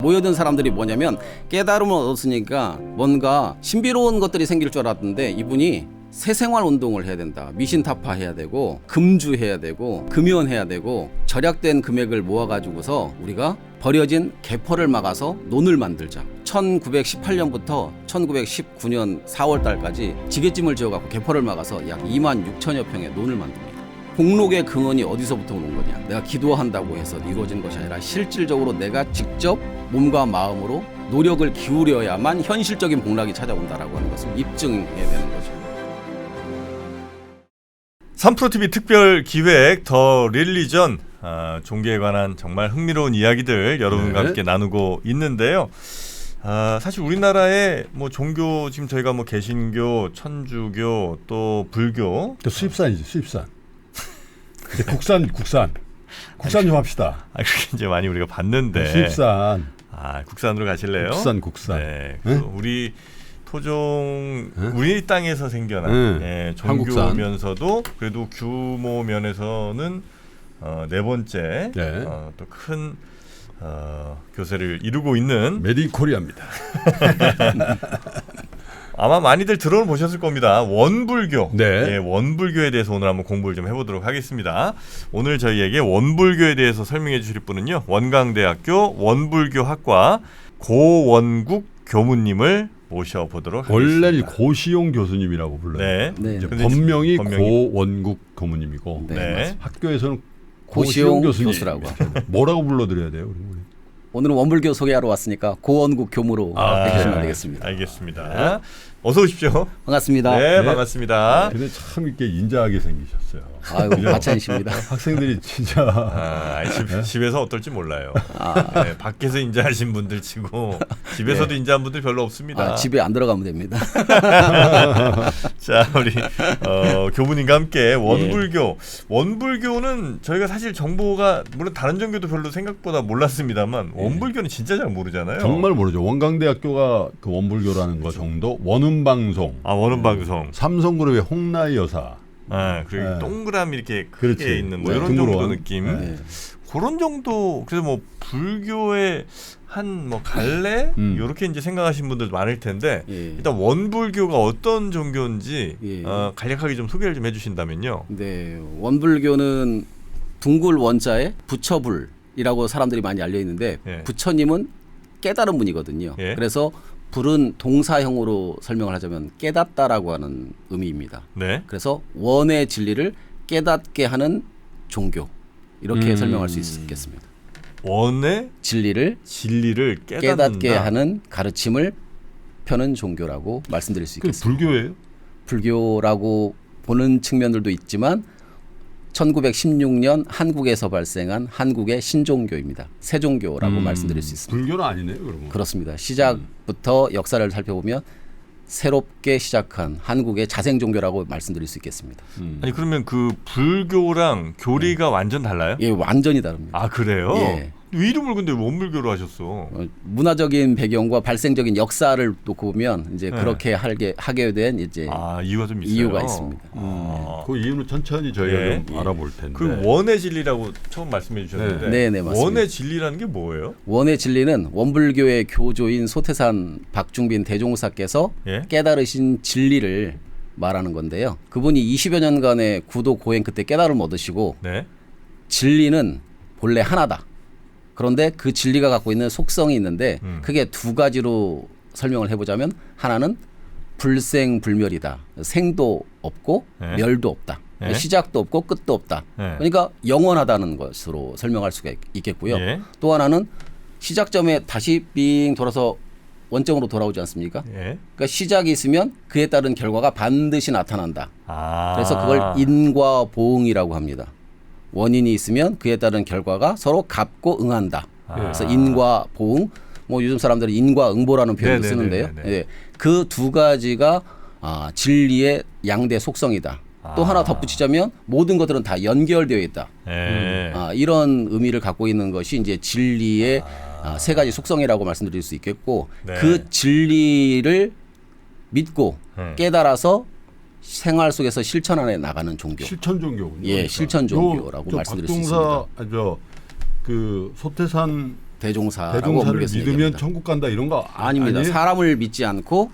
모여든 사람들이 뭐냐면 깨달음을 얻었으니까 뭔가 신비로운 것들이 생길 줄 알았는데 이분이 새생활 운동을 해야 된다. 미신타파해야 되고 금주해야 되고 금연해야 되고 절약된 금액을 모아가지고서 우리가 버려진 개퍼를 막아서 논을 만들자. 1918년부터 1919년 4월 달까지 지게찜을 지어갖고 개퍼를 막아서 약 2만 6천여 평의 논을 만듭니다. 복록의 근원이 어디서부터 오는 거냐? 내가 기도한다고 해서 이루어진 것이 아니라 실질적으로 내가 직접 몸과 마음으로 노력을 기울여야만 현실적인 복락이 찾아온다라고 하는 것을 입증해야 되는 거죠. 3프로TV 특별 기획 더 릴리전, 종교에 관한 정말 흥미로운 이야기들 여러분과 함께 나누고 있는데요. 사실 우리나라의 뭐 종교 지금 저희가 뭐 개신교, 천주교 또 불교, 또 수입산이지 수입산. 이제 국산 좀 합시다. 그렇게 이제 많이 우리가 봤는데 수입산. 국산으로 가실래요? 국산. 네, 응? 우리 토종 응? 우리 땅에서 생겨난 응. 종교면서도 그래도 규모 면에서는 네 번째 네. 또 큰 교세를 이루고 있는 메디 코리아입니다. 아마 많이들 들어는 보셨을 겁니다. 원불교. 네. 예, 원불교에 대해서 오늘 한번 공부를 좀 해보도록 하겠습니다. 오늘 저희에게 원불교에 대해서 설명해 주실 분은요, 원광대학교 원불교학과 고원국 교무님을 모셔보도록 하겠습니다. 원래는 고시용 교수님이라고 불러요. 네. 이제 근데 본명이 본명이 고원국 교무님이고 네. 학교에서는 고시용 교수님. 교수라고. 뭐라고 불러드려야 돼요? 우리? 오늘은 원불교 소개하러 왔으니까 고원국 교무로 해주시면 되겠습니다. 알겠습니다. 어서 오십시오. 반갑습니다. 네, 반갑습니다. 근데 참 이렇게 인자하게 생기셨어요. 아유, 과찬이십니다. 학생들이 진짜 집에서 어떨지 몰라요. 네, 밖에서 인자하신 분들 치고 집에서도 인자한 분들 별로 없습니다. 집에 안 들어가면 됩니다. 자, 우리 교무님과 함께 원불교. 원불교는 저희가 사실 정보가 물론 다른 종교도 별로 생각보다 몰랐습니다만 원불교는 진짜 잘 모르잖아요. 정말 모르죠. 원광대학교가 그 원불교라는 거 정도. 원음방송. 원음방송. 삼성그룹의 홍나희 여사. 그리고 네. 동그라미 이렇게 크게 그렇지. 있는 뭐 네, 이런 정도 둥그런. 느낌. 네. 그런 정도. 그래서 뭐 불교의 한 뭐 갈래 이렇게 이제 생각하시는 분들도 많을 텐데 일단 원불교가 어떤 종교인지 간략하게 좀 소개를 좀 해주신다면요. 네, 원불교는 둥글 원자에 부처불이라고 사람들이 많이 알려 있는데 부처님은 깨달은 분이거든요. 그래서 불은 동사형으로 설명을 하자면 깨닫다라고 하는 의미입니다. 네. 그래서 원의 진리를 깨닫게 하는 종교 이렇게 설명할 수 있겠습니다. 원의 진리를 깨닫게 하는 가르침을 펴는 종교라고 말씀드릴 수 있겠습니다. 불교예요? 불교라고 보는 측면들도 있지만 1916년 한국에서 발생한 한국의 신종교입니다. 세종교라고 말씀드릴 수 있습니다. 불교는 아니네요, 그러면. 그렇습니다. 시작부터 역사를 살펴보면 새롭게 시작한 한국의 자생종교라고 말씀드릴 수 있겠습니다. 아니 그러면 그 불교랑 교리가 완전 달라요? 예, 완전히 다릅니다. 그래요? 예. 이름을 근데 원불교로 하셨어. 문화적인 배경과 발생적인 역사를 놓고 보면 이제 그렇게 하게 된 이제 이유가 좀 있어요. 이유가 있습니다. 그 이유는 천천히 저희가 좀 알아볼 텐데. 그 원의 진리라고 처음 말씀해 주셨는데 네, 맞습니다. 원의 진리라는 게 뭐예요? 원의 진리는 원불교의 교조인 소태산 박중빈 대종사께서 깨달으신 진리를 말하는 건데요. 그분이 20여 년간의 구도 고행 그때 깨달음을 얻으시고 진리는 본래 하나다. 그런데 그 진리가 갖고 있는 속성이 있는데 크게 두 가지로 설명을 해보자면 하나는 불생불멸이다. 생도 없고 멸도 없다. 시작도 없고 끝도 없다. 그러니까 영원하다는 것으로 설명할 수가 있겠고요. 또 하나는 시작점에 다시 빙 돌아서 원점으로 돌아오지 않습니까? 그러니까 시작이 있으면 그에 따른 결과가 반드시 나타난다. 그래서 그걸 인과 보응이라고 합니다. 원인이 있으면 그에 따른 결과가 서로 갚고 응한다. 그래서 인과 보응, 뭐 요즘 사람들은 인과응보라는 표현을 쓰는데요. 그 두 가지가 진리의 양대 속성이다. 또 하나 덧붙이자면 모든 것들은 다 연결되어 있다. 이런 의미를 갖고 있는 것이 이제 진리의 세 가지 속성이라고 말씀드릴 수 있겠고 그 진리를 믿고 깨달아서 생활 속에서 실천안에 나가는 종교. 실천 종교군요. 예, 실천 종교라고 말씀드릴 수 있습니다. 그 소태산 대종사라고 대종사를 원불교에서 믿으면 얘기합니다. 천국 간다 이런 거 아닙니다. 아니에요? 사람을 믿지 않고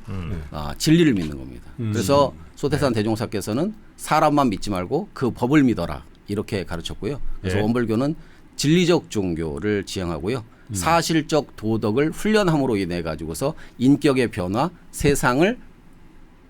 진리를 믿는 겁니다. 그래서 소태산 네. 대종사께서는 사람만 믿지 말고 그 법을 믿어라 이렇게 가르쳤고요. 그래서 예. 원불교는 진리적 종교를 지향하고요. 사실적 도덕을 훈련함으로 인해 가지고서 인격의 변화, 세상을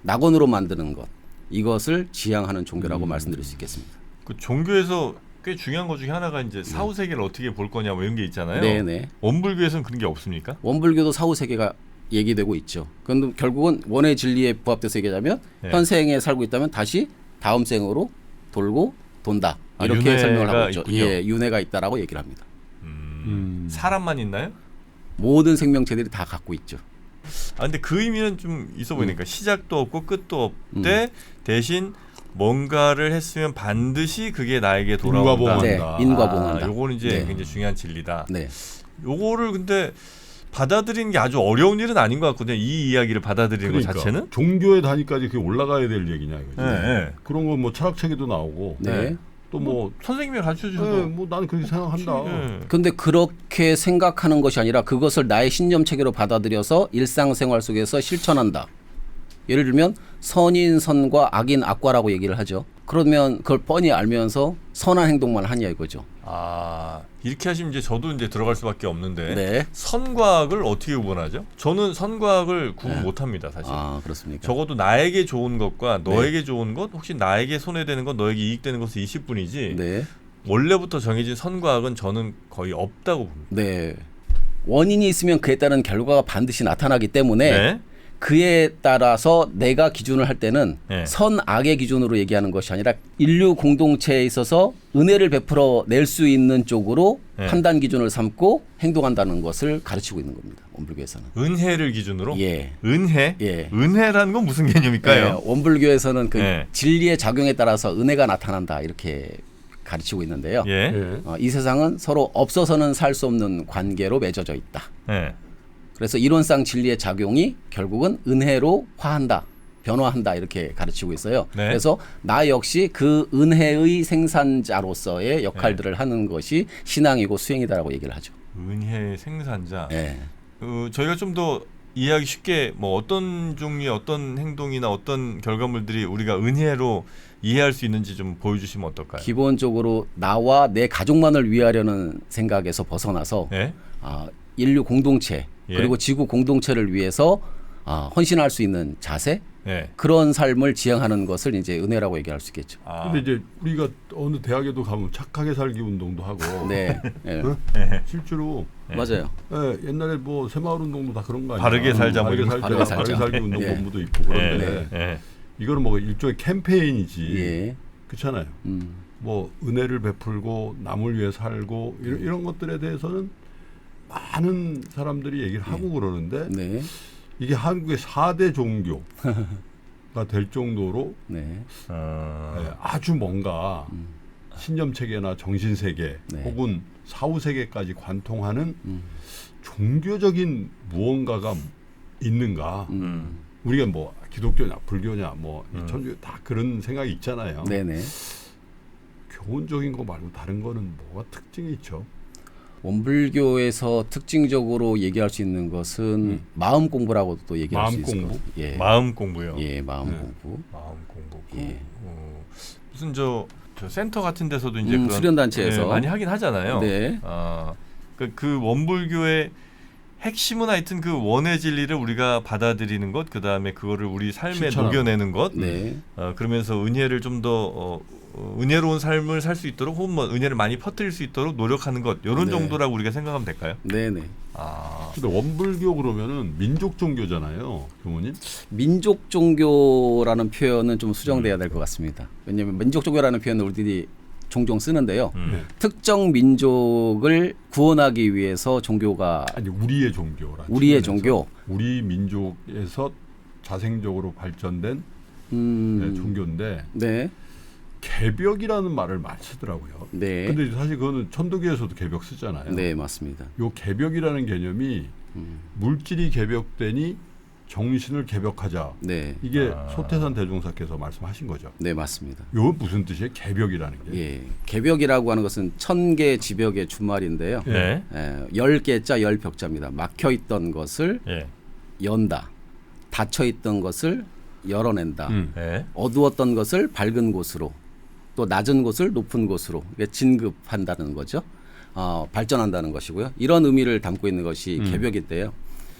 낙원으로 만드는 것 이것을 지향하는 종교라고 말씀드릴 수 있겠습니다. 그 종교에서 꽤 중요한 것 중에 하나가 이제 사후 세계를 어떻게 볼 거냐 뭐 이런 게 있잖아요. 네네. 원불교에서는 그런 게 없습니까? 원불교도 사후 세계가 얘기되고 있죠. 그런데 결국은 원의 진리에 부합돼서 얘기하자면 네. 현생에 살고 있다면 다시 다음 생으로 돌고 돈다 이렇게 윤회가 설명을 하고 있죠. 있군요. 예, 윤회가 있다라고 얘기를 합니다. 사람만 있나요? 모든 생명체들이 다 갖고 있죠. 아 근데 그 의미는 좀 있어 보이니까 시작도 없고 끝도 없대 대신 뭔가를 했으면 반드시 그게 나에게 돌아온다. 인과보험한다. 네, 인과보험한다. 요거는 이제 네. 굉장히 중요한 진리다. 네, 요거를 근데 받아들이는 게 아주 어려운 일은 아닌 것 같거든요. 이 이야기를 받아들이는 그러니까 것 자체는. 종교의 단위까지 그게 올라가야 될 얘기냐 이거지. 네. 그런 거 뭐 철학책에도 나오고 네. 또 뭐 선생님이 가르쳐 주셔도 뭐 나는 그렇게 생각한다. 네. 근데 그렇게 생각하는 것이 아니라 그것을 나의 신념 체계로 받아들여서 일상생활 속에서 실천한다. 예를 들면 선인 선과 악인 악과라고 얘기를 하죠. 그러면 그걸 뻔히 알면서 선한 행동만 하냐 이거죠. 아 이렇게 하시면 이제 저도 이제 들어갈 수밖에 없는데 네. 선과 악을 어떻게 구분하죠? 저는 선과 악을 구분 못합니다 사실. 아 그렇습니까? 적어도 나에게 좋은 것과 너에게 좋은 것, 혹시 나에게 손해되는 것, 너에게 이익되는 것은 20분이지 네. 원래부터 정해진 선과 악은 저는 거의 없다고 봅니다. 네. 원인이 있으면 그에 따른 결과가 반드시 나타나기 때문에 네. 그에 따라서 내가 기준을 할 때는 네. 선악의 기준으로 얘기하는 것이 아니라 인류 공동체에 있어서 은혜를 베풀어 낼 수 있는 쪽으로 네. 판단 기준을 삼고 행동한다는 것을 가르치고 있는 겁니다. 원불교에서는. 은혜를 기준으로? 예. 은혜? 예. 은혜라는 건 무슨 개념일까요? 원불교에서는 그 네. 진리의 작용에 따라서 은혜가 나타난다 이렇게 가르치고 있는데요. 예. 예. 이 세상은 서로 없어서는 살 수 없는 관계로 맺어져 있다. 예. 그래서 이론상 진리의 작용이 결국은 은혜로 화한다, 변화한다 이렇게 가르치고 있어요. 네. 그래서 나 역시 그 은혜의 생산자로서의 역할들을 하는 것이 신앙이고 수행이다라고 얘기를 하죠. 은혜의 생산자. 네. 저희가 좀 더 이해하기 쉽게 뭐 어떤 종류의 어떤 행동이나 어떤 결과물들이 우리가 은혜로 이해할 수 있는지 좀 보여주시면 어떨까요? 기본적으로 나와 내 가족만을 위하려는 생각에서 벗어나서 예? 인류 공동체 예. 그리고 지구 공동체를 위해서 헌신할 수 있는 자세 예. 그런 삶을 지향하는 것을 이제 은혜라고 얘기할 수 있겠죠. 근데 이제 우리가 어느 대학에도 가면 착하게 살기 운동도 하고 네, 네. 실제로 맞아요. 예, 옛날에 뭐 새마을 운동도 다 그런 거 아니야? 바르게 살자 뭐 이런 거. 바르게 살자. 살기 운동 예. 본부도 있고 그런데 예. 이거는 뭐 일종의 캠페인이지. 예. 그렇잖아요. 뭐 은혜를 베풀고 남을 위해 살고 이런 것들에 대해서는 많은 사람들이 얘기를 하고 그러는데 네. 이게 한국의 4대 종교가 될 정도로 네. 예, 아주 뭔가 신념 체계나 정신 세계 네. 혹은 사후 세계까지 관통하는 종교적인 무언가가 있는가? 우리가 뭐 기독교냐 불교냐 뭐 천주교 다 그런 생각이 있잖아요. 네네. 교훈적인 거 말고 다른 거는 뭐가 특징이 있죠? 원불교에서 특징적으로 얘기할 수 있는 것은 마음 공부라고도 또 얘기할 수 마음 있을 공부? 것 같아요. 예. 마음 공부요. 예, 마음 공부. 마음 공부. 예. 무슨 저 센터 같은 데서도 이제 그런 수련단체에서 예, 많이 하긴 하잖아요. 네. 그 원불교의 핵심은 하여튼 그 원의 진리를 우리가 받아들이는 것, 그 다음에 그거를 우리 삶에 실천하는 녹여내는 것, 네. 그러면서 은혜를 좀 더 은혜로운 삶을 살 수 있도록 혹은 뭐 은혜를 많이 퍼뜨릴 수 있도록 노력하는 것, 이런 네. 정도라고 우리가 생각하면 될까요? 네네. 근데 원불교 그러면은 민족 종교잖아요, 교모님. 민족 종교라는 표현은 좀 수정돼야 될 것 같습니다. 왜냐하면 민족 종교라는 표현을 우리들이 종종 쓰는데요. 네. 특정 민족을 구원하기 위해서 종교가 아니 우리의 종교라. 우리의 종교. 우리 민족에서 자생적으로 발전된 종교인데 네. 개벽이라는 말을 많이 쓰더라고요. 네. 근데 사실 그거는 천도교에서도 개벽 쓰잖아요. 네, 맞습니다. 요 개벽이라는 개념이 물질이 개벽되니 정신을 개벽하자. 네. 이게 소태산 대종사께서 말씀하신 거죠. 네, 맞습니다. 이거 무슨 뜻이에요? 개벽이라는 게. 예. 개벽이라고 하는 것은 1000개 지벽의 준말인데요. 네. 10개자 10벽자입니다. 막혀 있던 것을 예. 연다. 닫혀 있던 것을 열어낸다. 예. 어두웠던 것을 밝은 곳으로, 또 낮은 곳을 높은 곳으로 이게 진급한다는 거죠. 발전한다는 것이고요. 이런 의미를 담고 있는 것이 개벽인데요.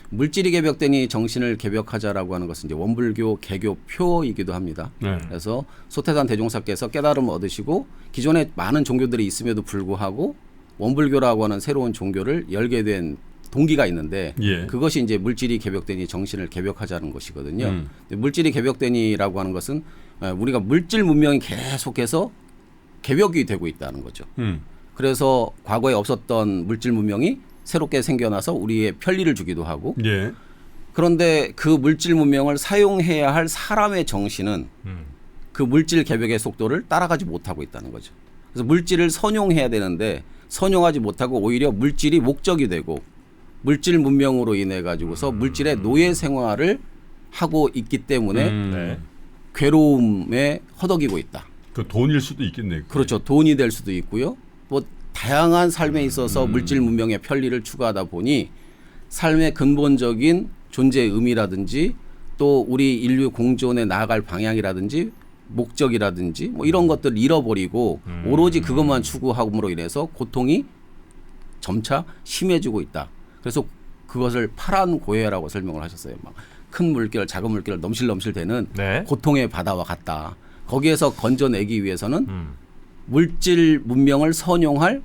물질이 개벽되니 정신을 개벽하자라고 하는 것은 이제 원불교 개교 표이기도 합니다. 네. 그래서 소태산 대종사께서 깨달음을 얻으시고 기존에 많은 종교들이 있음에도 불구하고 원불교라고 하는 새로운 종교를 열게 된 동기가 있는데 예. 그것이 이제 물질이 개벽되니 정신을 개벽하자는 것이거든요. 물질이 개벽되니라고 하는 것은 우리가 물질 문명이 계속해서 개벽이 되고 있다는 거죠. 그래서 과거에 없었던 물질 문명이 새롭게 생겨나서 우리의 편리를 주기도 하고 예. 그런데 그 물질 문명을 사용해야 할 사람의 정신은 그 물질 개벽의 속도를 따라가지 못하고 있다는 거죠. 그래서 물질을 선용해야 되는데 선용하지 못하고 오히려 물질이 목적이 되고 물질 문명으로 인해 가지고서 물질의 노예 생활을 하고 있기 때문에 네. 괴로움에 허덕이고 있다. 그 돈일 수도 있겠네요. 그게. 그렇죠. 돈이 될 수도 있고요. 뭐 다양한 삶에 있어서 물질 문명의 편리를 추구하다 보니 삶의 근본적인 존재의 의미라든지 또 우리 인류 공존에 나아갈 방향이라든지 목적이라든지 뭐 이런 것들을 잃어버리고 오로지 그것만 추구함으로 인해서 고통이 점차 심해지고 있다. 그래서 그것을 파란 고해라고 설명을 하셨어요. 막 큰 물결, 작은 물결 넘실넘실 되는 네. 고통의 바다와 같다. 거기에서 건져내기 위해서는 물질 문명을 선용할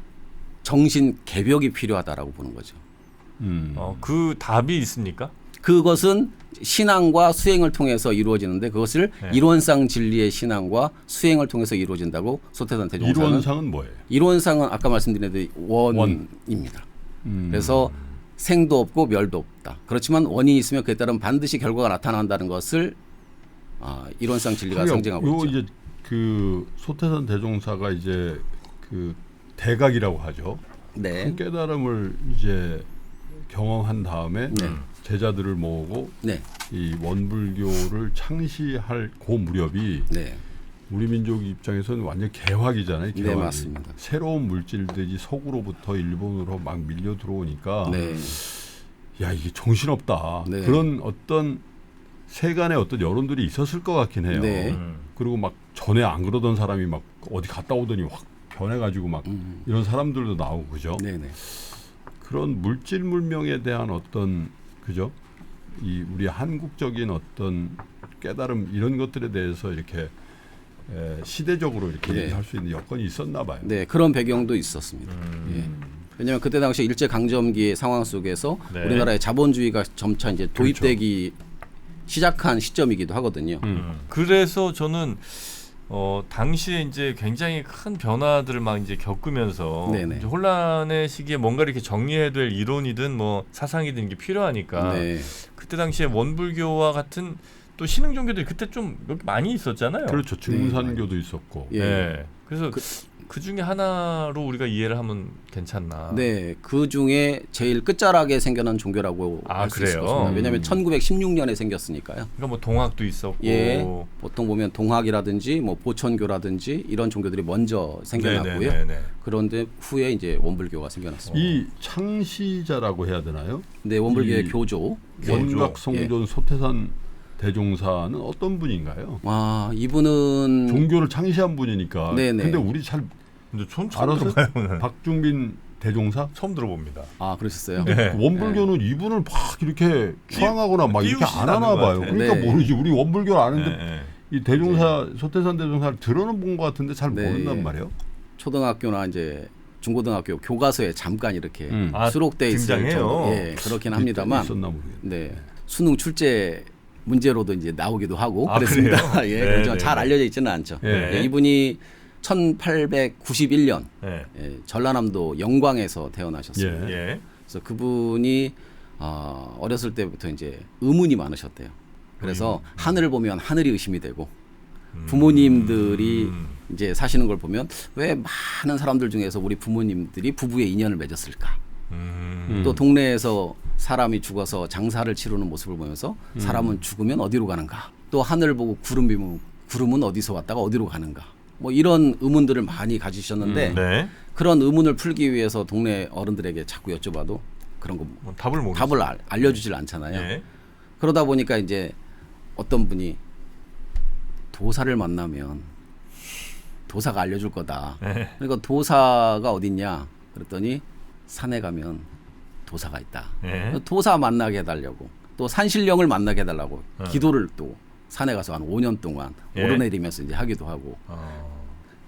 정신 개벽이 필요하다라고 보는 거죠. 그 답이 있습니까? 그것은 신앙과 수행을 통해서 이루어지는데 그것을 네. 이론상 진리의 신앙과 수행을 통해서 이루어진다고 소태산 대종사는 이론상은 뭐예요? 이론상은 아까 말씀드린 대로 원입니다. 그래서 생도 없고 멸도 없다. 그렇지만 원인이 있으면 그에 따른 반드시 결과가 나타난다는 것을 이론상 진리가 상징하고 있죠. 이제 그 소태산 대종사가 이제 그 대각이라고 하죠. 네. 큰 깨달음을 이제 경험한 다음에 네. 제자들을 모으고 네. 이 원불교를 창시할 그 무렵이 네. 우리 민족 입장에서는 완전 개화기잖아요. 개화기. 네, 맞습니다. 새로운 물질들이 서구로부터 일본으로 막 밀려 들어오니까 네. 야 이게 정신없다. 네. 그런 어떤 세간의 어떤 여론들이 있었을 것 같긴 해요. 네. 그리고 막 전에 안 그러던 사람이 막 어디 갔다 오더니 확 변해가지고 막 이런 사람들도 나오고 그죠. 네네. 그런 물질 문명에 대한 어떤 그죠. 이 우리 한국적인 어떤 깨달음 이런 것들에 대해서 이렇게 시대적으로 이렇게 네. 얘기할 수 있는 여건이 있었나 봐요. 네, 그런 배경도 있었습니다. 예. 왜냐하면 그때 당시 일제 강점기의 상황 속에서 네. 우리나라의 자본주의가 점차 이제 도입되기 시작한 시점이기도 하거든요. 그래서 저는 당시에 이제 굉장히 큰 변화들을 막 이제 겪으면서 네네. 이제 혼란의 시기에 뭔가 이렇게 정리해야 될 이론이든 뭐 사상이든 게 필요하니까 네. 그때 당시에 원불교와 같은 또 신흥 종교들이 그때 좀 많이 있었잖아요. 그렇죠. 증산교도 있었고. 예. 네. 그래서 그 중에 하나로 우리가 이해를 하면 괜찮나. 네, 그 중에 제일 끝자락에 생겨난 종교라고 할 수 있을 그래요? 것입니다. 왜냐하면 1916년에 생겼으니까요. 그러니까 뭐 동학도 있었고. 예, 보통 보면 동학이라든지 뭐 보천교라든지 이런 종교들이 먼저 생겨났고요. 네네네네. 그런데 후에 이제 원불교가 생겨났습니다. 이 창시자라고 해야 되나요? 네, 원불교의 이 교조. 원각성존 소태산 대종사는 어떤 분인가요? 이분은 종교를 창시한 분이니까. 네네. 근데 우리 잘 근데 전 처음 알아서 들어봐요. 오늘. 박중빈 대종사? 처음 들어봅니다. 그러셨어요. 네. 원불교는 이분을 막 이렇게 추앙하거나 막 이렇게 안 띄우시다는 하나 것 봐요. 같아요. 그러니까 네. 모르지. 우리 원불교를 아는데 네. 이 대종사 소태산 대종사를 들어는 본 것 같은데 잘 네. 모른단 말이에요. 초등학교나 이제 중고등학교 교과서에 잠깐 이렇게 수록돼 있을 등장해요. 정도. 예, 그렇긴 합니다만. 있었나 모르겠네. 네. 수능 출제 문제로도 이제 나오기도 하고 아, 그랬습니다. 그래요? 예, 네, 그렇지만 네, 잘 네. 알려져 있지는 않죠. 네. 예, 이분이 1891년 네. 전라남도 영광에서 태어나셨습니다. 예. 예. 그래서 그분이 어렸을 때부터 이제 의문이 많으셨대요. 그래서 하늘을 보면 하늘이 의심이 되고 부모님들이 이제 사시는 걸 보면 왜 많은 사람들 중에서 우리 부모님들이 부부의 인연을 맺었을까? 또 동네에서 사람이 죽어서 장사를 치르는 모습을 보면서 사람은 죽으면 어디로 가는가? 또 하늘 보고 구름은 어디서 왔다가 어디로 가는가? 뭐 이런 의문들을 많이 가지셨는데 네. 그런 의문을 풀기 위해서 동네 어른들에게 자꾸 여쭤봐도 그런 거 뭐 답을 알려주질 않잖아요. 예. 그러다 보니까 이제 어떤 분이 도사를 만나면 도사가 알려줄 거다. 네. 그러니까 도사가 어딨냐? 그랬더니 산에 가면 도사가 있다. 예. 도사 만나게 해달라고 또 산신령을 만나게 해달라고 기도를 또 산에 가서 한 5년 동안 예. 오르내리면서 이제 하기도 하고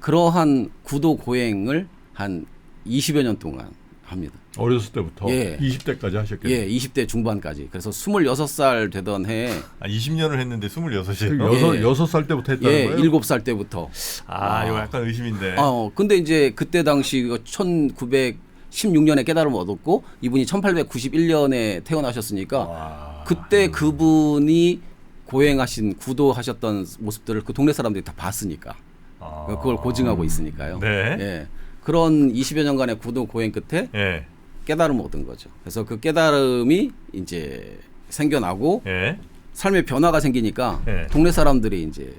그러한 구도 고행을 한 20여 년 동안 합니다. 어렸을 때부터 예. 20대까지 하셨겠네요. 예, 20대 중반까지. 그래서 26살 되던 해에 20년을 했는데 26이에요. 여섯 예. 6살 때부터 했다는 예, 거예요? 7살 때부터. 이거 약간 의심인데. 근데 이제 그때 당시 1916년에 깨달음을 얻었고 이분이 1891년에 태어나셨으니까 그때 그분이 고행하신 구도하셨던 모습들을 그 동네 사람들이 다 봤으니까 그걸 고증하고 있으니까요. 네. 예. 그런 20여 년간의 구도 고행 끝에 예. 깨달음을 얻은 거죠. 그래서 그 깨달음이 이제 생겨나고 예. 삶의 변화가 생기니까 예. 동네 사람들이 이제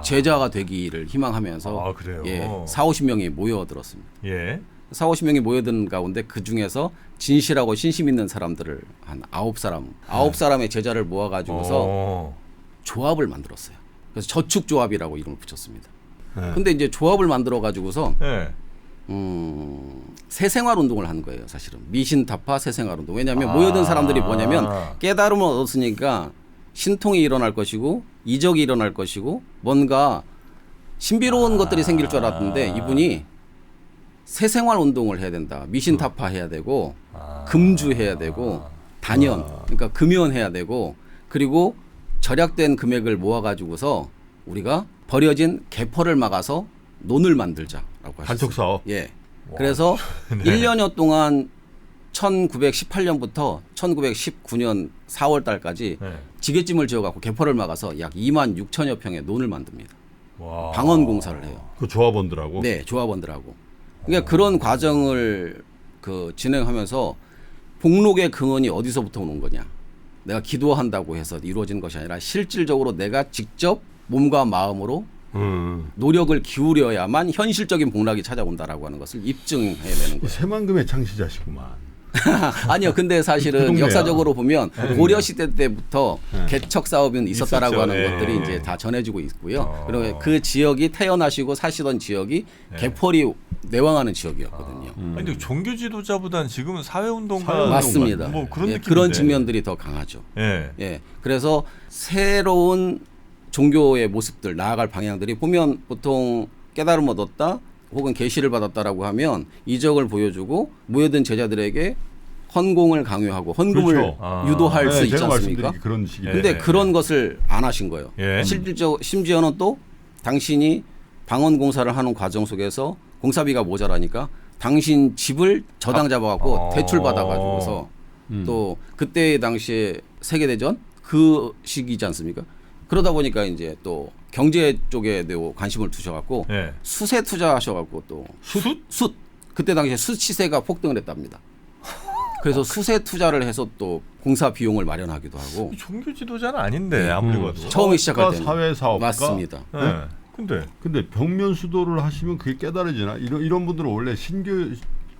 제자가 되기를 희망하면서 그래요. 예, 4-50명이 모여들었습니다. 예. 4-50명이 모여든 가운데 그 중에서 진실하고 신심 있는 사람들을 한 9사람의 제자를 모아가지고서 조합을 만들었어요. 그래서 저축조합이라고 이름을 붙였습니다. 네. 근데 이제 조합을 만들어 가지고서 예. 새생활 운동을 하는 거예요, 사실은. 미신타파 새생활 운동. 왜냐하면 모여든 사람들이 뭐냐면 깨달음을 얻었으니까 신통이 일어날 것이고 이적이 일어날 것이고 뭔가 신비로운 것들이 생길 줄 알았는데 이분이 새생활 운동을 해야 된다. 미신타파 해야 되고 금주해야 되고 단연 그러니까 금연해야 되고 그리고 절약된 금액을 모아가지고서 우리가 버려진 개퍼를 막아서 논을 만들자라고 하셨어요. 단톡 사업. 예. 그래서 1년여 동안 1918년부터 1919년 4월 달까지 네. 지게찜을 지어갖고 개퍼를 막아서 약 2만 6천여 평의 논을 만듭니다. 와. 방언 공사를 해요. 그 조합원들하고. 네, 조합원들하고. 그러니까 그런 과정을 진행하면서 복록의 근원이 어디서부터 오는 거냐? 내가 기도한다고 해서 이루어진 것이 아니라 실질적으로 내가 직접 몸과 마음으로 노력을 기울여야만 현실적인 복락이 찾아온다라고 하는 것을 입증해야 되는 거예요. 새만금의 창시자시구만. 아니요, 근데 사실은 동네야. 역사적으로 보면 고려 시대 때부터 개척 사업은 있었다라고 있었죠. 하는 예. 것들이 이제 다 전해지고 있고요. 그리고 그 지역이 태어나시고 사시던 지역이 개펄이 내왕하는 지역이었거든요. 아니, 근데 종교 지도자보다는 지금은 사회운동가 사회운동가. 맞습니다. 뭐 그런 예, 느낌인데. 그런 측면들이 더 강하죠. 예. 예, 그래서 새로운 종교의 모습들 나아갈 방향들이 보면 보통 깨달음 얻었다 혹은 계시를 받았다라고 하면 이적을 보여주고 모여든 제자들에게 헌공을 강요하고 헌금을 그렇죠. 유도할 수 있지 제가 않습니까? 말씀드린 그런 식이에요. 근데 그런 것을 안 하신 거예요. 예. 심지어는 또 당신이 방언 공사를 하는 과정 속에서 공사비가 모자라니까 당신 집을 저당 잡아갖고 대출 받아가지고서 또 그때 당시에 세계대전 그 시기지 않습니까? 그러다 보니까 이제 또 경제 쪽에도 관심을 두셔갖고 예. 숫에 투자하셔갖고 또 숫 그때 당시에 숫 시세가 폭등을 했답니다. 그래서 숫에 투자를 해서 또 공사 비용을 마련하기도 하고 종교 지도자는 아닌데 아무리 봐도. 처음에 시작할 때는 사회사업가. 맞습니다. 예. 근데 벽면 수도를 하시면 그게 깨달아지나? 이런 분들은 원래 신교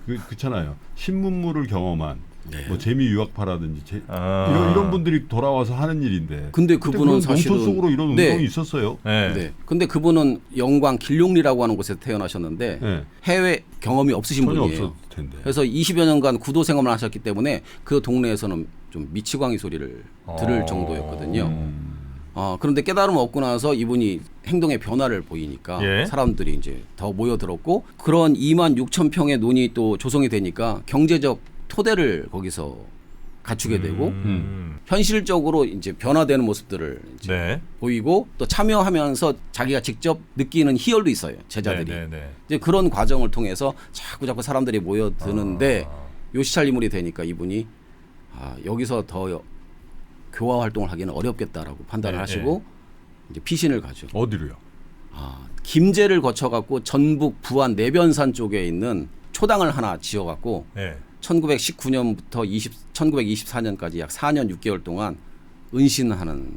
그렇잖아요. 신문물을 경험한 뭐 재미 유학파라든지 이런 분들이 돌아와서 하는 일인데. 근데 그분은 사실은 농촌 속으로 이런 운동이 있었어요. 예. 네. 근데 그분은 영광 길룡리라고 하는 곳에서 태어나셨는데 네. 해외 경험이 없으신 전혀 분이에요. 없었을 텐데. 그래서 20여 년간 구도 생활을 하셨기 때문에 그 동네에서는 좀 미치광이 소리를 들을 정도였거든요. 그런데 깨달음을 얻고 나서 이분이 행동의 변화를 보이니까 예. 사람들이 이제 더 모여들었고 그런 2만 6천 평의 논이 또 조성이 되니까 경제적 토대를 거기서 갖추게 되고 현실적으로 이제 변화되는 모습들을 이제 네. 보이고 또 참여하면서 자기가 직접 느끼는 희열도 있어요 제자들이. 네. 이제 그런 과정을 통해서 자꾸 사람들이 모여드는데 요시찰 이물이 되니까 이분이 여기서 더 교화 활동을 하기는 어렵겠다라고 판단을 네, 하시고 이제 피신을 가죠. 어디로요? 김제를 거쳐갖고 전북 부안 내변산 쪽에 있는 초당을 하나 지어갖고 네. 1919년부터 1924년까지 약 4년 6개월 동안 은신하는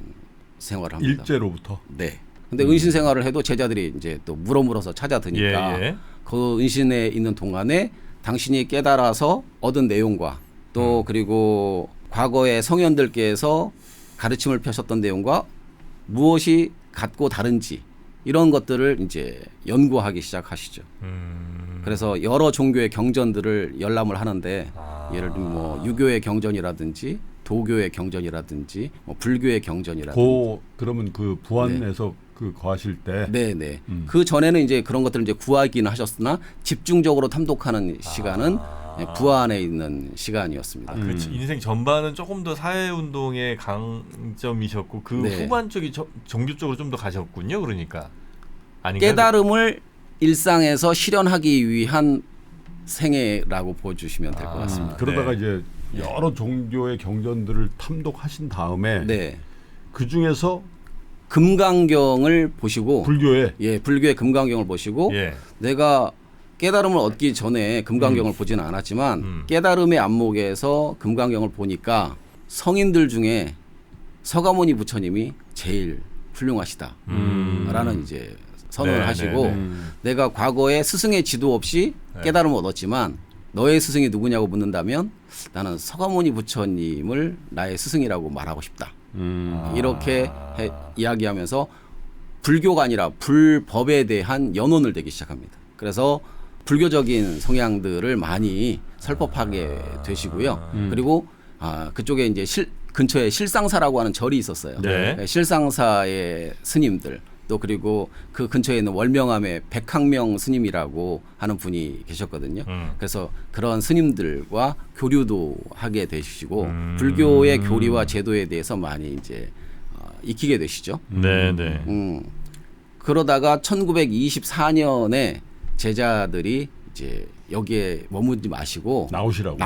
생활을 합니다. 일제로부터. 네. 근데 은신 생활을 해도 제자들이 이제 또 물어물어서 찾아드니까 예. 그 은신에 있는 동안에 당신이 깨달아서 얻은 내용과 또 그리고 과거의 성현들께서 가르침을 펴셨던 내용과 무엇이 같고 다른지 이런 것들을 이제 연구하기 시작하시죠. 그래서 여러 종교의 경전들을 열람을 하는데 예를 들면 뭐 유교의 경전이라든지 도교의 경전이라든지 뭐 불교의 경전이라든지 그러면 그 부안에서 그 거하실 때 네네. 그 전에는 이제 그런 것들을 이제 구하기는 하셨으나 집중적으로 탐독하는 시간은 부안에 있는 시간이었습니다. 그렇지. 인생 전반은 조금 더 사회운동의 강점이셨고 그 네. 후반 쪽이 종교 쪽으로 좀 더 가셨군요. 그러니까 아닌가요? 깨달음을 일상에서 실현하기 위한 생애라고 보여주시면 될 것 같습니다. 그러다가 네. 이제 여러 종교의 경전들을 탐독하신 다음에 네. 그 중에서 금강경을 보시고 불교에 예, 불교의 금강경을 보시고 예. 내가 깨달음을 얻기 전에 금강경을 보지는 않았지만 깨달음의 안목에서 금강경을 보니까 성인들 중에 서가모니 부처님이 제일 훌륭하시다라는 이제 선언을 네, 하시고 네, 네. 내가 과거에 스승의 지도 없이 깨달음을 얻었지만 너의 스승이 누구냐고 묻는다면 나는 서가모니 부처님을 나의 스승이라고 말하고 싶다. 이렇게 이야기하면서 불교가 아니라 불법에 대한 연원을 대기 시작합니다. 그래서 불교적인 성향들을 많이 설법하게 되시고요. 그리고 그쪽에 이제 근처에 실상사라고 하는 절이 있었어요. 네. 실상사의 스님들 또 그리고 그 근처에 있는 월명암의 백학명 스님이라고 하는 분이 계셨거든요. 그래서 그런 스님들과 교류도 하게 되시고 불교의 교리와 제도에 대해서 많이 이제 익히게 되시죠. 네, 네. 그러다가 1924년에 제자들이 이제 여기에 머무르지 마시고 나오시라고.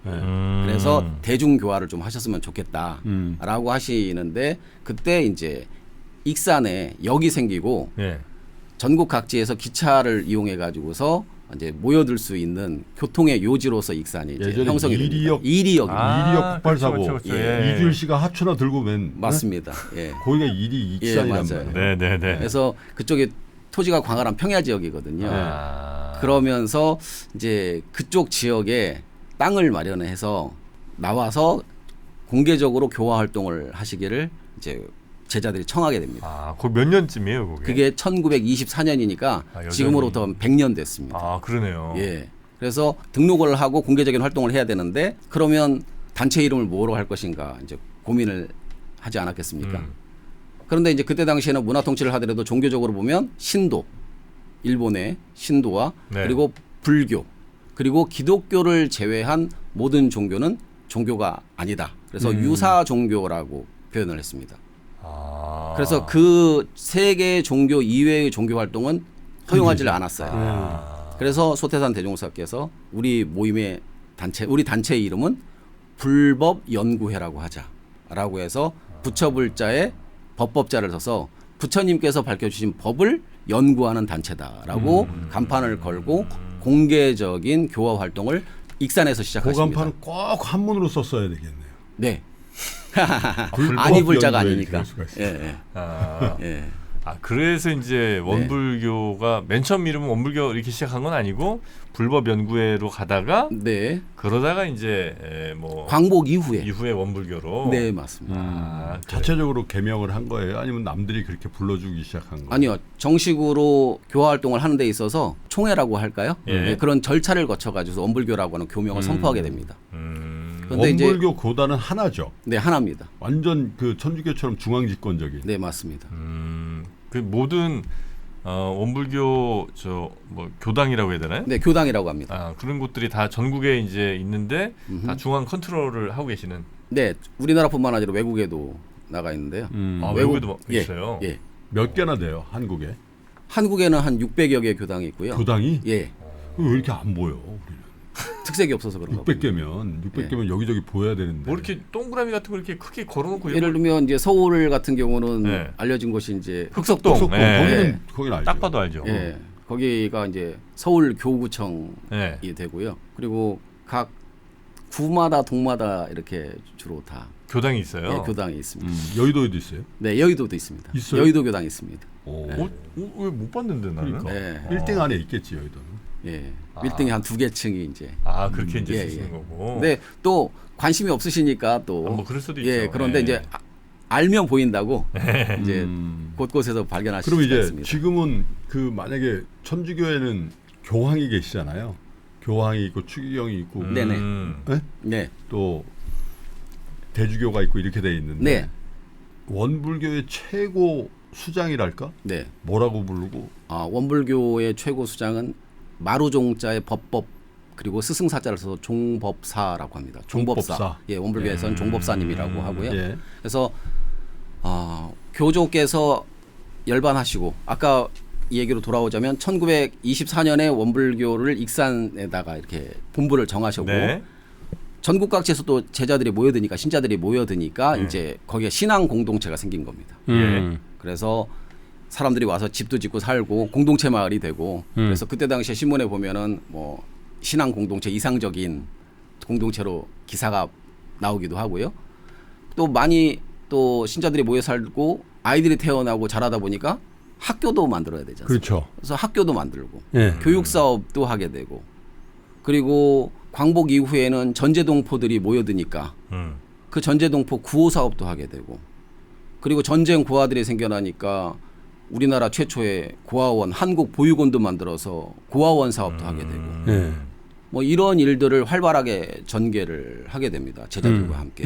네. 그래서 대중교화를 좀 하셨으면 좋겠다라고 하시는데 그때 이제 익산에 역이 생기고 예. 전국 각지에서 기차를 이용해 가지고서 이제 모여들 수 있는 교통의 요지로서 익산이 이제 예전에 형성이 됩니다. 이리역 이리역입니다. 이리역 폭발 사고 그렇죠. 예. 이주일 씨가 하추나 들고 맨 맞습니다. 예. 거기가 이리 예, 익산이란 맞아요. 말이에요. 네, 네, 네. 그래서 그쪽에 토지가 광활한 평야 지역이거든요. 그러면서 이제 그쪽 지역에 땅을 마련해서 나와서 공개적으로 교화 활동을 하시기를 이제 제자들이 청하게 됩니다. 그 몇 년쯤이에요, 그게 1924년이니까 여전히. 지금으로부터 100년 됐습니다. 그러네요. 예. 그래서 등록을 하고 공개적인 활동을 해야 되는데 그러면 단체 이름을 뭐로 할 것인가 이제 고민을 하지 않았겠습니까? 그런데 이제 그때 당시에는 문화 통치를 하더라도 종교적으로 보면 신도, 일본의 신도와 네. 그리고 불교, 그리고 기독교를 제외한 모든 종교는 종교가 아니다. 그래서 유사 종교라고 표현을 했습니다. 그래서 그 세 개의 종교 이외의 종교 활동은 허용하지 않았어요. 그래서 소태산 대종사께서 우리 모임의 우리 단체의 이름은 불법연구회라고 하자라고 해서 부처불자에 법법자를 써서 부처님께서 밝혀주신 법을 연구하는 단체다라고 간판을 걸고 공개적인 교화 활동을 익산에서 그 시작하십니다. 간판은 꼭 한문으로 썼어야 되겠네요. 네. 불법 아니 불자가 연구에 아니니까. 그럴 수가 있어요. 예, 예. 예. 그래서 이제 원불교가 맨 처음 이름은 원불교 이렇게 시작한 건 아니고 불법 연구회로 가다가 네. 그러다가 이제 뭐 광복 이후에. 원불교로. 네, 맞습니다. 자체적으로 개명을 한 거예요? 아니면 남들이 그렇게 불러주기 시작한 거예요? 아니요. 정식으로 교화 활동을 하는 데 있어서 총회라고 할까요? 예. 네, 그런 절차를 거쳐 가지고 원불교라고 하는 교명을 선포하게 됩니다. 그런데 이제 원불교 교단은 하나죠. 네, 하나입니다. 완전 그 천주교처럼 중앙집권적인. 네, 맞습니다. 그 모든 원불교 뭐 교당이라고 해야 되나요? 네, 교당이라고 합니다. 그런 곳들이 다 전국에 이제 있는데 다 중앙 컨트롤을 하고 계시는. 네, 우리나라뿐만 아니라 외국에도 나가 있는데요. 외국에도 예, 있어요. 예. 몇 개나 돼요, 한국에? 한국에는 한 600여 개의 교당이 있고요. 교당이? 예. 왜 이렇게 안 보여? 우리는? 특색이 없어서 그런가 봐요. 600개면 여기저기 보여야 되는데. 뭐 이렇게 동그라미 같은 거 이렇게 크게 걸어놓고 예를 들면 이제 서울 같은 경우는 네. 알려진 곳이 이제 흑석동. 흑석동. 네. 거기는 알죠. 딱 봐도 알죠. 예. 거기가 이제 서울 교구청이 네. 되고요. 그리고 각 구마다 동마다 이렇게 주로 다 교당이 있어요. 예, 교당이 있습니다. 여의도에도 있어요? 네, 여의도도 있습니다. 있어요? 여의도 교당이 있습니다. 오. 왜 못 봤는데 나는? 그러니까. 네. 1등 안에 있겠지 여의도는. 예, 빌딩이 한 2개 층이 이제. 그렇게 이제 예, 쓰시는 예. 거고. 근데 또 관심이 없으시니까 또 뭐 그럴 수도 예, 있죠. 그런데 예. 이제 알면 보인다고 이제 음. 곳곳에서 발견하실 그럼 수가 이제 있습니다. 지금은 그 만약에 천주교회는 교황이 계시잖아요. 교황이 있고 추기경이 있고 네네. 네? 네, 또 대주교가 있고 이렇게 돼 있는데 네, 원불교의 최고 수장이랄까? 네. 뭐라고 부르고? 원불교의 최고 수장은 마루종자의 법법 그리고 스승사자를 써서 종법사라고 합니다. 종법사. 종법사. 예, 원불교에서는 종법사님이라고 하고요. 예. 그래서 교조께서 열반하시고 아까 이 얘기로 돌아오자면 1924년에 원불교를 익산에다가 이렇게 본부를 정하셨고 네. 전국 각지에서 또 제자들이 모여드니까 신자들이 모여드니까 이제 거기에 신앙 공동체가 생긴 겁니다. 그래서 사람들이 와서 집도 짓고 살고 공동체 마을이 되고 그래서 그때 당시에 신문에 보면은 뭐 신앙 공동체 이상적인 공동체로 기사가 나오기도 하고요. 또 많이 또 신자들이 모여 살고 아이들이 태어나고 자라다 보니까 학교도 만들어야 되지 않습니까? 그렇죠. 그래서 학교도 만들고 예. 교육 사업도 하게 되고 그리고 광복 이후에는 전제동포들이 모여드니까 그 전제동포 구호 사업도 하게 되고 그리고 전쟁 고아들이 생겨나니까 우리나라 최초의 고아원 한국 보육원도 만들어서 고아원 사업도 하게 되고 예. 뭐 이런 일들을 활발하게 전개를 하게 됩니다. 제자들과 함께.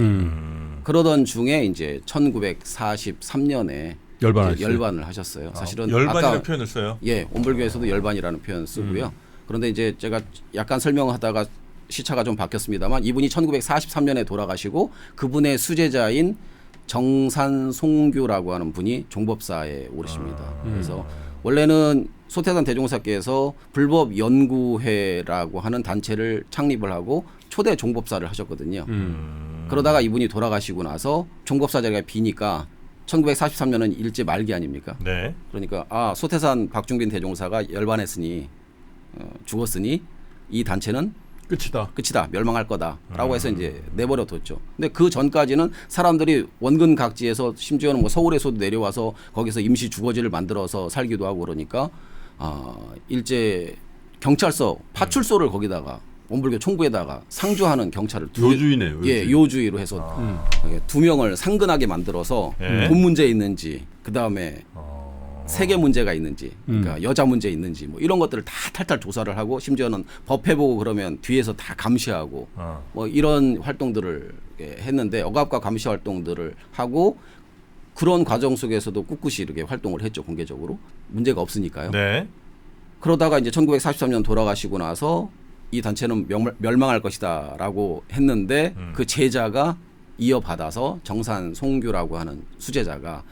그러던 중에 이제 1943년에 열반하셨어요? 열반을 하셨어요. 사실은 열반이라는 아까 표현을 써요. 예, 원불교에서도 열반이라는 표현 쓰고요. 그런데 이제 제가 약간 설명하다가 시차가 좀 바뀌었습니다만 이분이 1943년에 돌아가시고 그분의 수제자인 정산송규라고 하는 분이 종법사에 오르십니다. 그래서 원래는 소태산 대종사께서 불법연구회라고 하는 단체를 창립을 하고 초대 종법사를 하셨거든요. 그러다가 이분이 돌아가시고 나서 종법사 자리가 비니까 1943년은 일제 말기 아닙니까? 네. 그러니까 소태산 박중빈 대종사가 열반했으니 죽었으니 이 단체는 끝이다 멸망할 거다라고 해서 이제 내버려 뒀죠. 근데 그 전까지는 사람들이 원근 각지에서 심지어는 뭐 서울에서도 내려와서 거기서 임시 주거지를 만들어서 살기도 하고 그러니까 일제 경찰서 파출소를 거기다가 원불교 총부에다가 상주하는 경찰을 요주이네요. 예, 요주의로 해서 2명을 상근하게 만들어서 예. 돈 문제 있는지 그 다음에 세계 문제가 있는지, 그러니까 여자 문제 있는지 뭐 이런 것들을 다 탈탈 조사를 하고 심지어는 법해보고 그러면 뒤에서 다 감시하고 뭐 이런 활동들을 했는데 억압과 감시 활동들을 하고 그런 과정 속에서도 꿋꿋이 이렇게 활동을 했죠. 공개적으로 문제가 없으니까요. 네. 그러다가 이제 1943년 돌아가시고 나서 이 단체는 멸망할 것이다라고 했는데 그 제자가 이어받아서 정산송규라고 하는 수제자가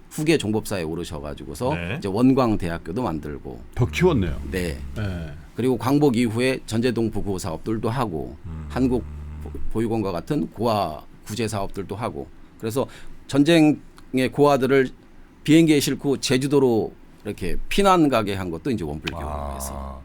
후계 종법사에 오르셔가지고서 네. 이제 원광대학교도 만들고 더 키웠네요. 네. 예. 그리고 광복 이후에 전제동포 구호 사업들도 하고 한국 보육원과 같은 고아 구제 사업들도 하고 그래서 전쟁의 고아들을 비행기에 싣고 제주도로 이렇게 피난 가게 한 것도 이제 원불교에서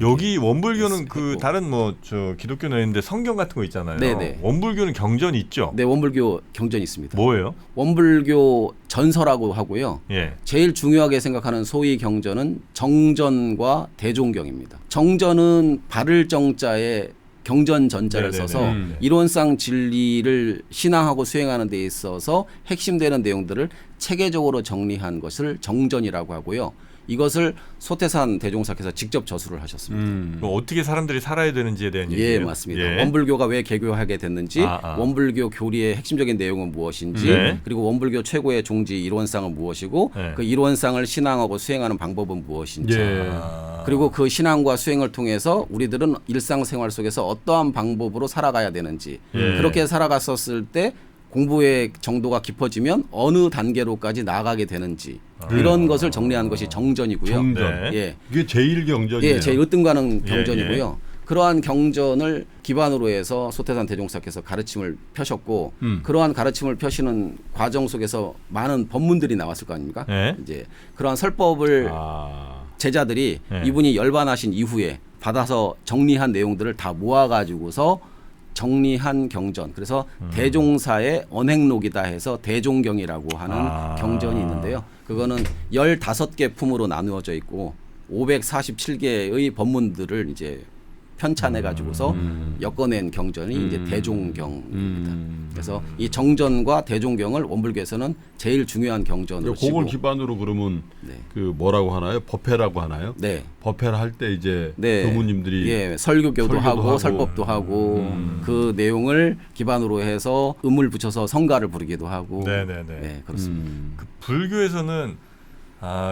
여기 원불교는 그 했고. 다른 뭐 저 기독교는 있는데 성경 같은 거 있잖아요. 네네. 원불교는 경전이 있죠. 네, 원불교 경전이 있습니다. 뭐예요? 원불교 전서라고 하고요. 예. 제일 중요하게 생각하는 소위 경전은 정전과 대종경입니다. 정전은 바를 정자에 경전 전자를 네네네. 써서 이론상 진리를 신앙하고 수행하는 데 있어서 핵심되는 내용들을 체계적으로 정리한 것을 정전이라고 하고요. 이것을 소태산 대종사께서 직접 저수를 하셨습니다. 뭐 어떻게 사람들이 살아야 되는지에 대한 얘기예요. 예, 맞습니다. 예. 원불교가 왜 개교하게 됐는지, 원불교 교리의 핵심적인 내용은 무엇인지, 네. 그리고 원불교 최고의 종지 이론상은 무엇이고, 네. 그 이론상을 신앙하고 수행하는 방법은 무엇인지, 예. 그리고 그 신앙과 수행을 통해서 우리들은 일상생활 속에서 어떠한 방법으로 살아가야 되는지, 예. 그렇게 살아갔었을 때 공부의 정도가 깊어지면 어느 단계로까지 나아가게 되는지 이런 것을 정리한 것이 정전이고요. 정전. 네. 예. 이게 제1경전이에요. 예, 제 으뜸가는 예, 경전이고요. 그러한 경전을 기반으로 해서 소태산 대종사께서 가르침을 펴셨고 그러한 가르침을 펴시는 과정 속에서 많은 법문들이 나왔을 거 아닙니까? 예. 이제 그러한 설법을 제자들이 예. 이분이 열반하신 이후에 받아서 정리한 내용들을 다 모아가지고서 정리한 경전. 그래서 대종사의 언행록이다 해서 대종경이라고 하는 경전이 있는데요. 그거는 15개 품으로 나누어져 있고 547개의 법문들을 이제 편찬해 가지고서 엮어낸 경전이 이제 대종경입니다. 그래서 이 정전과 대종경을 원불교에서는 제일 중요한 경전으로 그걸 치고 기반으로 그러면 네. 그 뭐라고 하나요? 법회라고 하나요? 네. 법회를 할 때 이제 네. 교무님들이 예, 설교도 하고 설법도 하고 그 내용을 기반으로 해서 음을 붙여서 성가를 부르기도 하고 네네네. 네, 그렇습니다. 그 불교에서는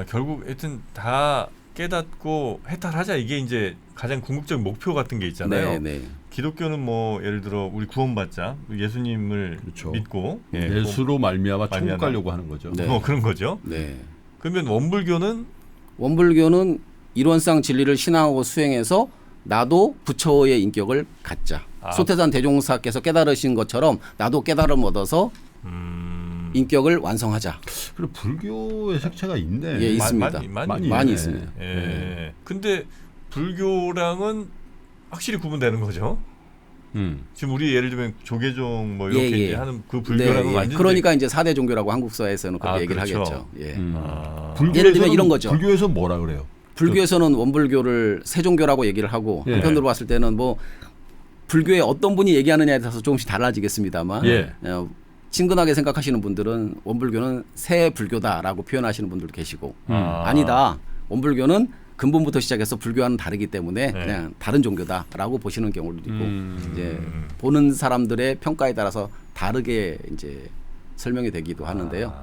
결국 하여튼 다 깨닫고 해탈하자 이게 이제 가장 궁극적인 목표 같은 게 있잖아요. 네, 네. 기독교는 뭐 예를 들어 우리 구원받자 예수님을 그렇죠. 믿고 예수로 말미암아 천국 말미암아. 가려고 하는 거죠. 네. 뭐 그런 거죠. 네. 그러면 원불교는 원불교는 이론상 진리를 신앙하고 수행해서 나도 부처의 인격을 갖자. 소태산 대종사께서 깨달으신 것처럼 나도 깨달음 얻어서 인격을 완성하자. 그리고 불교의 색채가 있네. 예, 있습니다. 많이 있습니다. 예. 네. 근데 불교랑은 확실히 구분되는 거죠. 지금 우리 예를 들면 조계종 뭐 이렇게 예, 예. 이제 하는 그 불교랑은 네, 예. 완전히 그러니까 이제 4대 종교라고 한국사에서는 그렇게 얘기를 그렇죠. 하겠죠. 예. 불교에서는 예를 들면 이런 거죠. 불교에서 뭐라 그래요? 불교에서는 원불교를 세종교라고 얘기를 하고 예. 한편으로 봤을 때는 뭐 불교에 어떤 분이 얘기하느냐에 따라서 조금씩 달라지겠습니다만 예. 친근하게 생각하시는 분들은 원불교는 새 불교다라고 표현하시는 분들도 계시고 아니다. 원불교는 근본부터 시작해서 불교와는 다르기 때문에 네. 그냥 다른 종교다라고 보시는 경우도 있고 이제 보는 사람들의 평가에 따라서 다르게 이제 설명이 되기도 하는데요.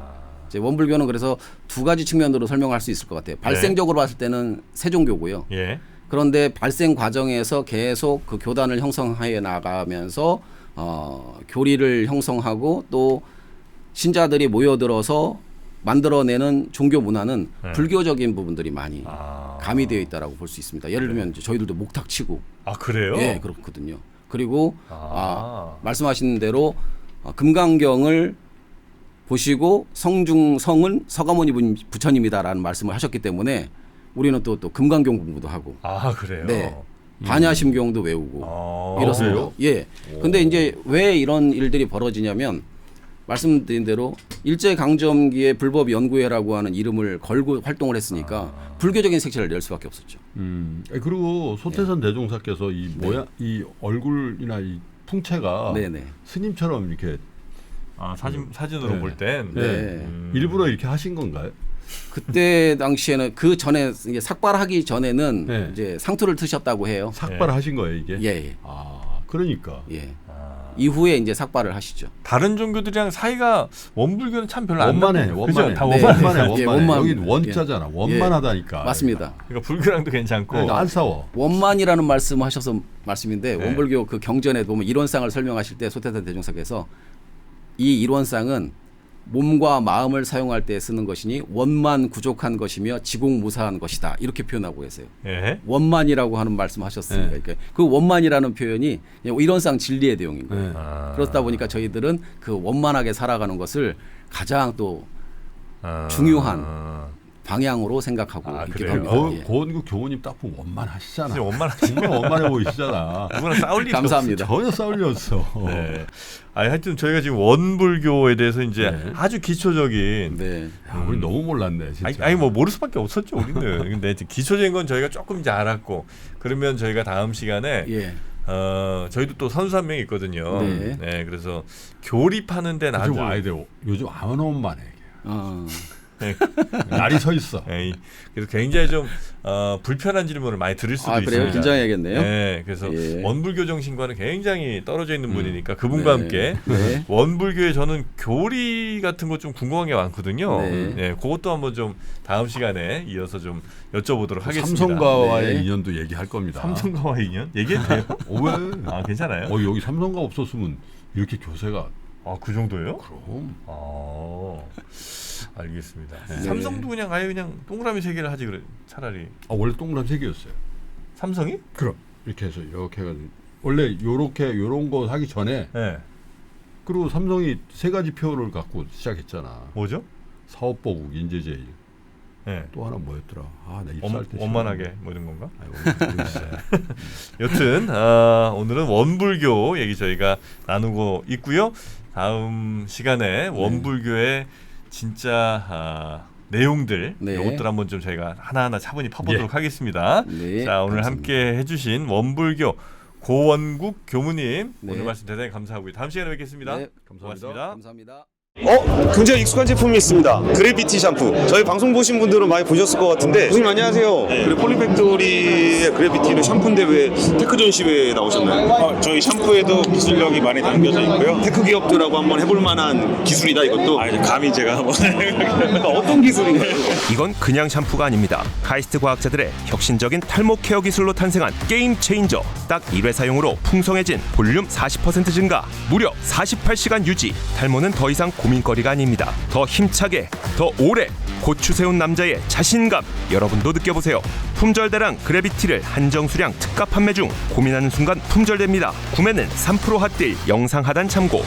이제 원불교는 그래서 두 가지 측면으로 설명할 수 있을 것 같아요. 발생적으로 봤을 때는 세종교고요. 예. 그런데 발생 과정에서 계속 그 교단을 형성해 나가면서 교리를 형성하고 또 신자들이 모여들어서 만들어내는 종교 문화는 불교적인 부분들이 많이 가미되어 있다라고 볼 수 있습니다. 예를 들면 이제 저희들도 목탁 치고 그래요? 예, 그렇거든요. 그리고 말씀하신 대로 금강경을 보시고 성은 서가모니 부처님이다라는 말씀을 하셨기 때문에 우리는 또 금강경 공부도 하고 그래요? 네. 반야심경도 외우고 이렇습니다. 그래요? 예. 근데 이제 왜 이런 일들이 벌어지냐면 말씀드린 대로 일제강점기에 불법연구회라고 하는 이름을 걸고 활동을 했으니까 불교적인 색채를 낼 수밖에 없었죠. 그리고 소태산 대종사께서 이 모양, 이 얼굴이나 이 풍채가 네네. 스님처럼 이렇게 사진으로 네. 볼 땐 네. 일부러 이렇게 하신 건가요? 그때 당시에는 그 전에 이제 삭발하기 전에는 네. 이제 상투를 트셨다고 해요. 삭발을 하신 거예요 이게? 예. 그러니까. 예. 이후에 이제 삭발을 하시죠. 다른 종교들이랑 사이가 원불교는 참 별로 원만해, 그죠? 원만해. 다 네. 원만해. 예, 원만. 여긴 원자잖아. 원만하다니까. 맞습니다. 그러니까 불교랑도 괜찮고. 그러니까 안 싸워. 원만이라는 말씀하셔서 말씀인데 네. 원불교 그 경전에 보면 일원상을 설명하실 때 소태산 대종사께서 이 일원상은 몸과 마음을 사용할 때 쓰는 것이니 원만 구족한 것이며 지공무사한 것이다 이렇게 표현하고 계세요. 예. 원만이라고 하는 말씀하셨으니까 그러니까 그 원만이라는 표현이 그냥 일원상 진리의 내용인 거예요. 그렇다 보니까 저희들은 그 원만하게 살아가는 것을 가장 또 중요한 방향으로 생각하고 있기도 그래요? 합니다. 고원구 교우님 딱 보면 원만하시잖아. 진짜 원만하지. 정말 원만해 보이시잖아. 누구랑 싸울 일이 감사합니다. 전혀 싸울 일 없어. 네. 하여튼 저희가 지금 원불교에 대해서 이제 네. 아주 기초적인 네. 야, 우리 너무 몰랐네. 진짜. 아니 뭐 모를 수밖에 없었죠 우리는. 근데 기초적인 건 저희가 조금 이제 알았고 그러면 저희가 다음 시간에 예. 저희도 또 선수 한 명 있거든요. 네. 네, 그래서 교립하는 데는 요즘 아주 와야 돼. 요즘 안 오면 만해. 네, 날이 서 있어. 네, 그래서 굉장히 좀 불편한 질문을 많이 들을 수도 있습니다. 그래요? 긴장해야겠네요. 네, 그래서 예. 원불교 정신과는 굉장히 떨어져 있는 분이니까 그분과 네. 함께 네. 원불교에 저는 교리 같은 거 좀 궁금한 게 많거든요. 네. 네, 그것도 한번 좀 다음 시간에 이어서 좀 여쭤보도록 하겠습니다. 삼성과와의 네. 인연도 얘기할 겁니다. 삼성과의 인연? 얘기해도 돼요? 왜? 괜찮아요? 여기 삼성과 없었으면 이렇게 교세가 그 정도예요? 그럼. 알겠습니다. 네. 삼성도 그냥 아예 그냥 동그라미 세 개를 하지 그래. 차라리 원래 동그라미 세 개였어요. 삼성이? 그럼 이렇게 해서 이렇게 해가지고 원래 요런 거 하기 전에 네. 그리고 삼성이 세 가지 표를 갖고 시작했잖아. 뭐죠? 사업보국, 인재제일. 네. 또 하나 뭐였더라? 나 입사할 때 원만하게 뭐 이런 건가? 모르겠어요. 여튼 오늘은 원불교 얘기 저희가 나누고 있고요. 다음 시간에 원불교의 진짜 내용들 이것들 한번 좀 저희가 하나하나 차분히 파보도록 하겠습니다. 네, 자, 오늘 감사합니다. 함께 해주신 원불교 고원국 교무님 오늘 말씀 대단히 감사하고요. 다음 시간에 뵙겠습니다. 네, 고맙습니다. 감사합니다. 굉장히 익숙한 제품이 있습니다. 그래비티 샴푸. 저희 방송 보신 분들은 많이 보셨을 것 같은데. 교수님 안녕하세요. 그리고 폴리팩토리의 그래비티는 샴푸인데 왜 테크 전시회에 나오셨나요? 저희 샴푸에도 기술력이 많이 담겨져 있고요. 테크 기업들하고 한번 해볼 만한 기술이다 이것도. 감히 제가 한번 그러니까 어떤 기술인가요? 이건 그냥 샴푸가 아닙니다. 카이스트 과학자들의 혁신적인 탈모 케어 기술로 탄생한 게임 체인저. 딱 1회 사용으로 풍성해진 볼륨 40% 증가, 무려 48시간 유지. 탈모는 더 이상 고민거리가 아닙니다. 더 힘차게, 더 오래 고추 세운 남자의 자신감 여러분도 느껴보세요. 품절대랑 그래비티를 한정 수량 특가 판매 중. 고민하는 순간 품절됩니다. 구매는 3% 핫딜 영상 하단 참고.